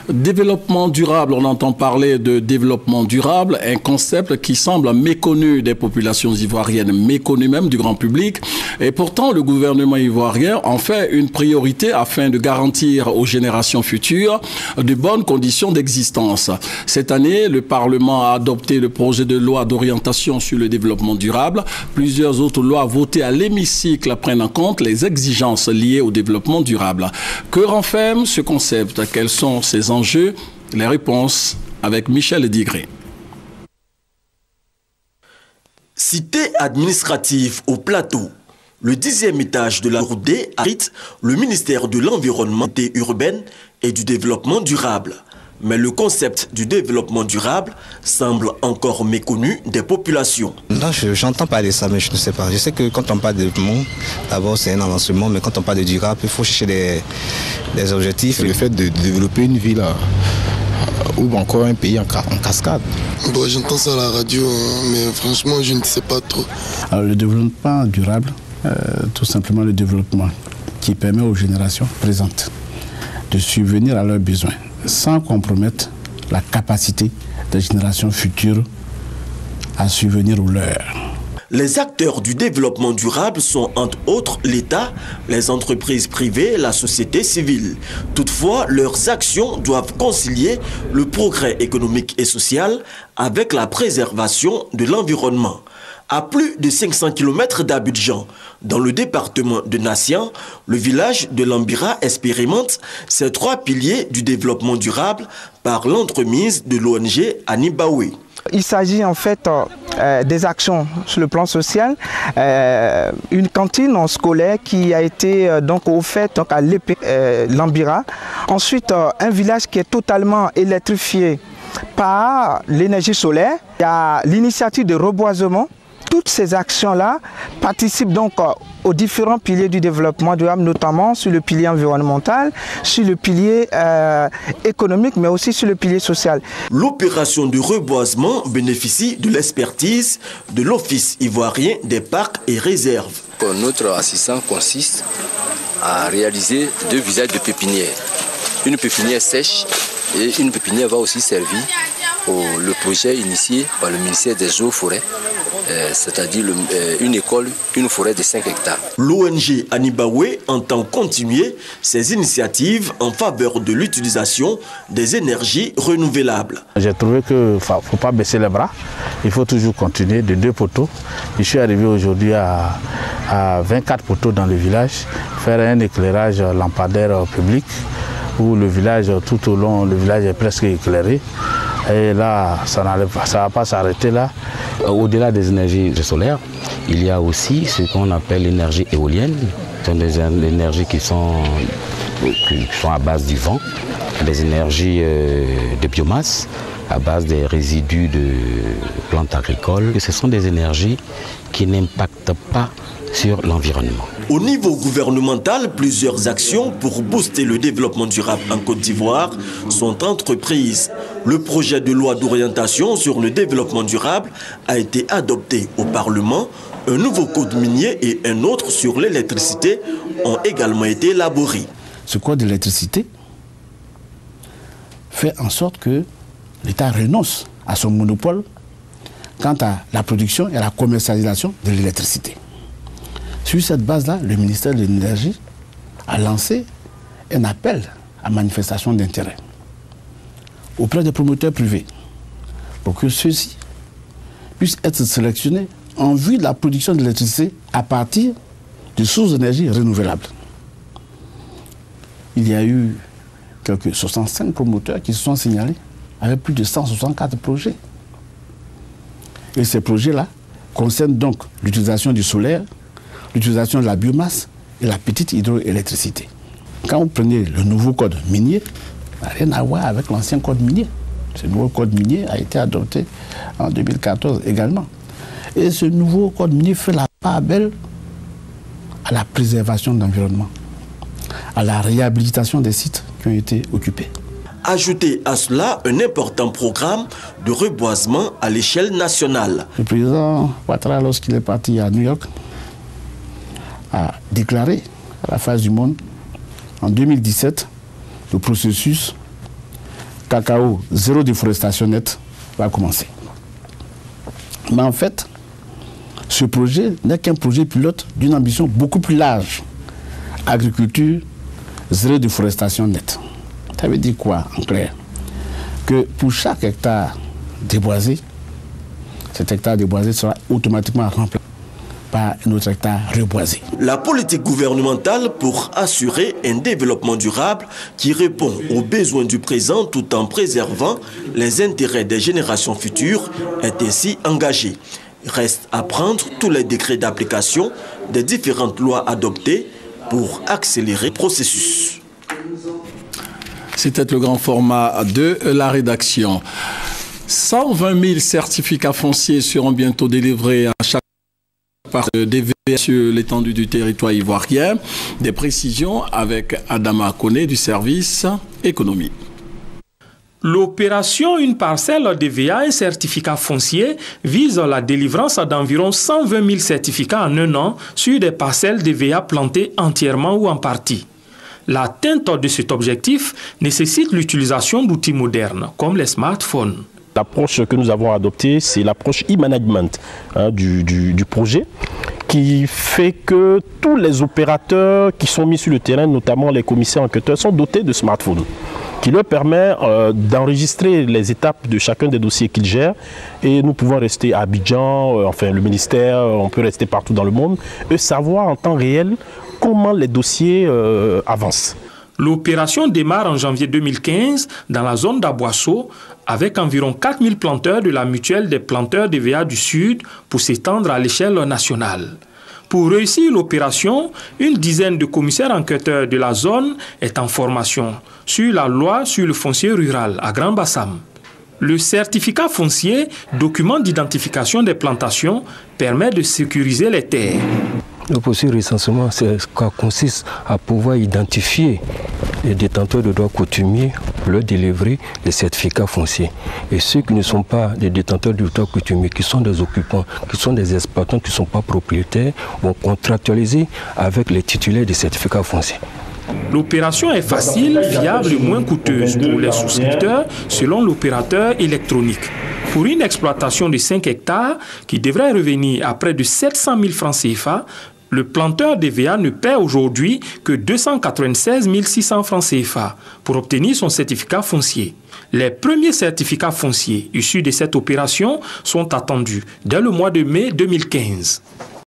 Développement durable, on entend parler de développement durable, un concept qui semble méconnu des populations ivoiriennes, méconnu même du grand public. Et pourtant, le gouvernement ivoirien en fait une priorité afin de garantir aux générations futures de bonnes conditions d'existence. Cette année, le Parlement a adopté le projet de loi d'orientation sur le développement durable. Plusieurs autres lois votées à l'hémicycle prennent en compte les exigences liées au développement durable. Que renferme ce concept? Quels sont ses enjeux? Les réponses avec Michel Digré. Cité administrative au plateau. Le 10e étage de la RD abrite le ministère de l'Environnement urbaine et du Développement durable. Mais le concept du développement durable semble encore méconnu des populations. Non, j'entends parler de ça, mais je ne sais pas. Je sais que quand on parle de développement, d'abord c'est un avancement, mais quand on parle de durable, il faut chercher des objectifs. Le fait de développer une ville ou encore un pays en cascade. Bon, j'entends ça à la radio, mais franchement, je ne sais pas trop. Alors, le développement durable, tout simplement le développement qui permet aux générations présentes de subvenir à leurs besoins sans compromettre la capacité des générations futures à subvenir aux leurs. Les acteurs du développement durable sont entre autres l'État, les entreprises privées, la société civile. Toutefois, leurs actions doivent concilier le progrès économique et social avec la préservation de l'environnement. À plus de 500 km d'Abidjan, dans le département de Nassian, le village de Lambira expérimente ces 3 piliers du développement durable par l'entremise de l'ONG Anibawe. Il s'agit en fait des actions sur le plan social, une cantine scolaire qui a été donc offerte à Lambira. Ensuite, un village qui est totalement électrifié par l'énergie solaire. Il y a l'initiative de reboisement. Toutes ces actions-là participent donc aux différents piliers du développement durable, notamment sur le pilier environnemental, sur le pilier économique, mais aussi sur le pilier social. L'opération de reboisement bénéficie de l'expertise de l'Office ivoirien des parcs et réserves. Notre assistance consiste à réaliser 2 visages de pépinière. Une pépinière sèche et une pépinière va aussi servir le projet initié par le ministère des Eaux et Forêts, c'est-à-dire une école, une forêt de 5 hectares. L'ONG Anibawe entend continuer ses initiatives en faveur de l'utilisation des énergies renouvelables. J'ai trouvé qu'il ne faut pas baisser les bras, il faut toujours continuer de 2 poteaux. Je suis arrivé aujourd'hui à 24 poteaux dans le village, faire un éclairage lampadaire public où le village, tout au long, le village est presque éclairé. Et là, ça ne va pas s'arrêter là. Au-delà des énergies solaires, il y a aussi ce qu'on appelle l'énergie éolienne. Ce sont des énergies qui sont à base du vent, des énergies de biomasse, à base des résidus de plantes agricoles. Ce sont des énergies qui n'impactent pas sur l'environnement. Au niveau gouvernemental, plusieurs actions pour booster le développement durable en Côte d'Ivoire sont entreprises. Le projet de loi d'orientation sur le développement durable a été adopté au Parlement. Un nouveau code minier et un autre sur l'électricité ont également été élaborés. Ce code de l'électricité fait en sorte que l'État renonce à son monopole quant à la production et à la commercialisation de l'électricité. Sur cette base-là, le ministère de l'Énergie a lancé un appel à manifestation d'intérêt auprès des promoteurs privés pour que ceux-ci puissent être sélectionnés en vue de la production de l'électricité à partir de sources d'énergie renouvelables. Il y a eu quelques 65 promoteurs qui se sont signalés avec plus de 164 projets. Et ces projets-là concernent donc l'utilisation du solaire, l'utilisation de la biomasse et la petite hydroélectricité. Quand vous prenez le nouveau code minier, ça n'a rien à voir avec l'ancien code minier. Ce nouveau code minier a été adopté en 2014 également. Et ce nouveau code minier fait la part belle à la préservation de l'environnement, à la réhabilitation des sites qui ont été occupés. Ajoutez à cela un important programme de reboisement à l'échelle nationale. Le président Ouattara, lorsqu'il est parti à New York, a déclaré à la face du monde en 2017 le processus cacao, zéro déforestation nette va commencer. Mais en fait, ce projet n'est qu'un projet pilote d'une ambition beaucoup plus large. Agriculture, zéro déforestation nette. Ça veut dire quoi en clair? Que pour chaque hectare déboisé, cet hectare déboisé sera automatiquement remplacé par un autre hectare reboisé. La politique gouvernementale pour assurer un développement durable qui répond aux besoins du présent tout en préservant les intérêts des générations futures est ainsi engagée. Reste à prendre tous les décrets d'application des différentes lois adoptées pour accélérer le processus. C'était le grand format de la rédaction. 120 000 certificats fonciers seront bientôt délivrés à chaque part de DVA sur l'étendue du territoire ivoirien. Des précisions avec Adama Koné du service économie. L'opération Une parcelle DVA, un certificat foncier, vise la délivrance d'environ 120 000 certificats en un an sur des parcelles DVA plantées entièrement ou en partie. L'atteinte de cet objectif nécessite l'utilisation d'outils modernes, comme les smartphones. L'approche que nous avons adoptée, c'est l'approche e-management du projet, qui fait que tous les opérateurs qui sont mis sur le terrain, notamment les commissaires enquêteurs, sont dotés de smartphones, qui leur permet d'enregistrer les étapes de chacun des dossiers qu'ils gèrent. Et nous pouvons rester à Abidjan, enfin le ministère, on peut rester partout dans le monde, et savoir en temps réel comment les dossiers avancent. L'opération démarre en janvier 2015 dans la zone d'Aboisseau avec environ 4000 planteurs de la mutuelle des planteurs DVA du Sud pour s'étendre à l'échelle nationale. Pour réussir l'opération, une dizaine de commissaires enquêteurs de la zone est en formation sur la loi sur le foncier rural à Grand Bassam. Le certificat foncier, document d'identification des plantations, permet de sécuriser les terres. Le processus de recensement, consiste à pouvoir identifier les détenteurs de droits coutumiers pour leur délivrer les certificats fonciers. Et ceux qui ne sont pas des détenteurs de droits coutumiers, qui sont des occupants, qui sont des exploitants, qui ne sont pas propriétaires, vont contractualiser avec les titulaires des certificats fonciers. L'opération est facile, viable et moins coûteuse pour les souscripteurs selon l'opérateur électronique. Pour une exploitation de 5 hectares qui devrait revenir à près de 700 000 francs CFA, le planteur DVA ne paie aujourd'hui que 296 600 francs CFA pour obtenir son certificat foncier. Les premiers certificats fonciers issus de cette opération sont attendus dès le mois de mai 2015.